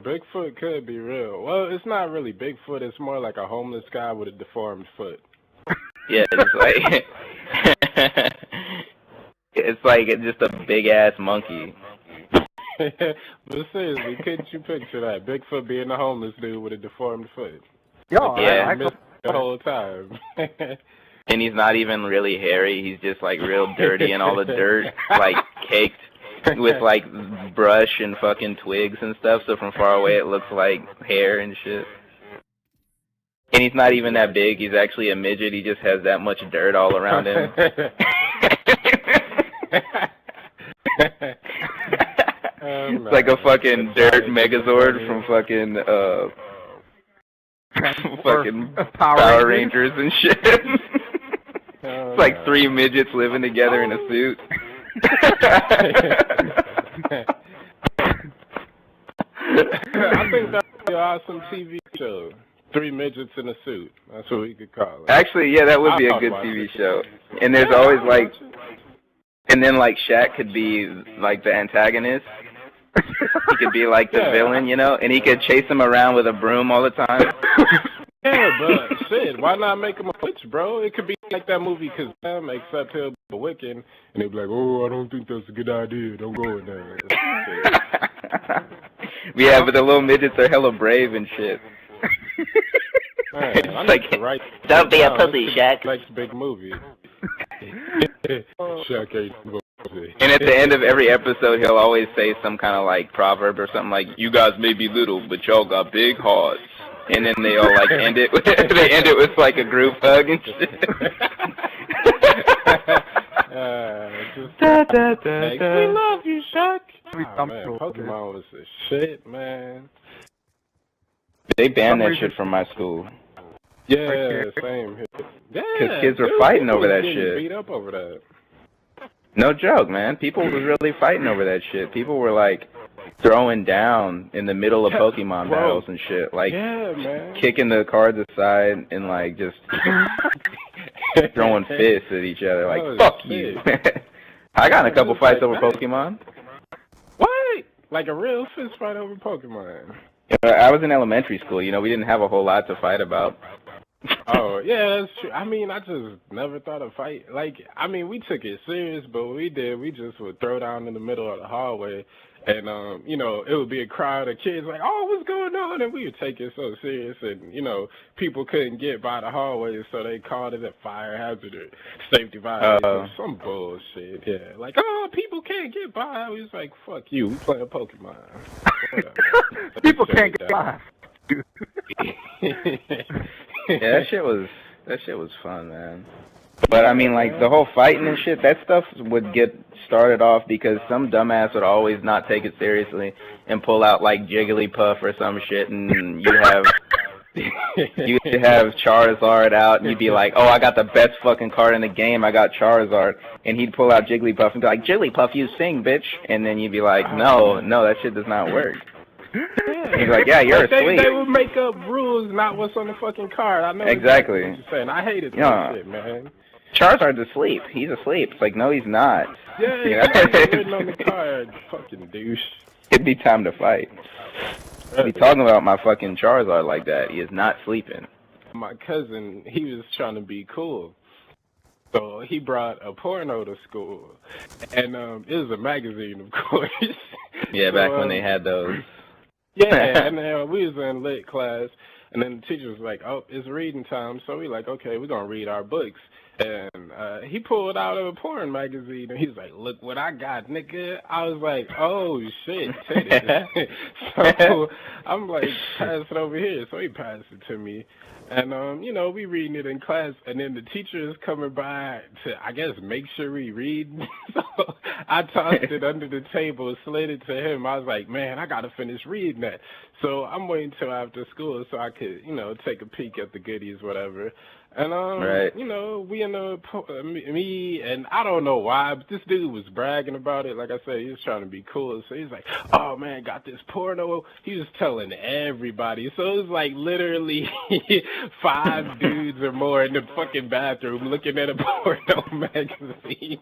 Bigfoot could be real. Well, it's not really Bigfoot. It's more like a homeless guy with a deformed foot. Yeah, it's like it's like just a big ass monkey. But seriously, couldn't you picture that? Bigfoot being a homeless dude with a deformed foot. Yo, Like, Yeah. I missed the whole time. And he's not even really hairy. He's just like real dirty, and all the dirt like caked with like brush and fucking twigs and stuff. So from far away, it looks like hair and shit. And he's not even that big. He's actually a midget. He just has that much dirt all around him. It's like a fucking dirt Megazord from fucking fucking Power Rangers and shit. It's like three midgets living together in a suit. I think that would be an awesome TV show. Three midgets in a suit. That's what we could call it. Actually, yeah, that would be a good TV show. And there's always like, and then like Shaq could be like the antagonist. He could be like the villain, you know, and he could chase him around with a broom all the time. Yeah, but shit, why not make him a witch, bro? It could be like that movie Kazam, except he'll be a Wiccan, and they'll be like, oh, I don't think that's a good idea. Don't go in there. Yeah, but the little midgets are hella brave and shit. Man, It's like, right don't be a pussy, Shaq. Next big movie. Shaq ain't pussy. And at the end of every episode, he'll always say some kind of like proverb or something like, "You guys may be little, but y'all got big hearts." And then they all like end it with like a group hug and shit. We love you, Shaq. Oh, man, Pokemon was the shit, man. They banned that shit from my school. Yeah, same here. Yeah, because kids were fighting over that shit. Beat up over that. No joke, man. People was really fighting over that shit. People were like throwing down in the middle of Pokemon battles and shit, like kicking the cards aside and like just throwing fists at each other, like fuck you. I got in a couple fights over Pokemon. What? Like a real fist fight over Pokemon? I was in elementary school. You know, we didn't have a whole lot to fight about. Oh, yeah, that's true. I mean, I just never thought of fight. Like, I mean, we took it serious, but what we did, we just would throw down in the middle of the hallway, and, you know, it would be a crowd of kids like, oh, what's going on? And we would take it so serious, and, you know, people couldn't get by the hallway, so they called it a fire hazard or safety violation, some bullshit, yeah. Like, oh, people can't get by. I was like, fuck you, we playing Pokemon. People can't get by. Yeah, that shit was fun, man. But I mean, like the whole fighting and shit, that stuff would get started off because some dumbass would always not take it seriously and pull out like Jigglypuff or some shit, and you'd have Charizard out, and you'd be like, oh, I got the best fucking card in the game, I got Charizard, and he'd pull out Jigglypuff and be like, Jigglypuff, you sing, bitch, and then you'd be like, no, that shit does not work. Yeah. He's like, yeah, you're asleep. They would make up rules, not what's on the fucking card. I know exactly what you're saying. I hated that shit, man. Charizard's asleep. He's asleep. It's like, no, he's not. Yeah, it's written on the card. Fucking douche. It'd be time to fight. Be talking about my fucking Charizard like that. He is not sleeping. My cousin, he was trying to be cool. So he brought a porno to school. And it was a magazine, of course. Yeah, back when they had those. Yeah, and we was in lit class, and then the teacher was like, oh, it's reading time. So we like, okay, we're going to read our books. And he pulled out a porn magazine, and he's like, look what I got, nigga. I was like, oh, shit, titties. So I'm like, pass it over here. So he passed it to me. And, you know, we reading it in class, and then the teacher is coming by to, I guess, make sure we read. So I tossed it under the table, slid it to him. I was like, man, I got to finish reading that. So I'm waiting till after school so I could, you know, take a peek at the goodies, whatever. And, you know, we in the, me, and I don't know why, but this dude was bragging about it. Like I said, he was trying to be cool. So he's like, oh, man, got this porno. He was telling everybody. So it was like literally 5 dudes or more in the fucking bathroom looking at a porno magazine.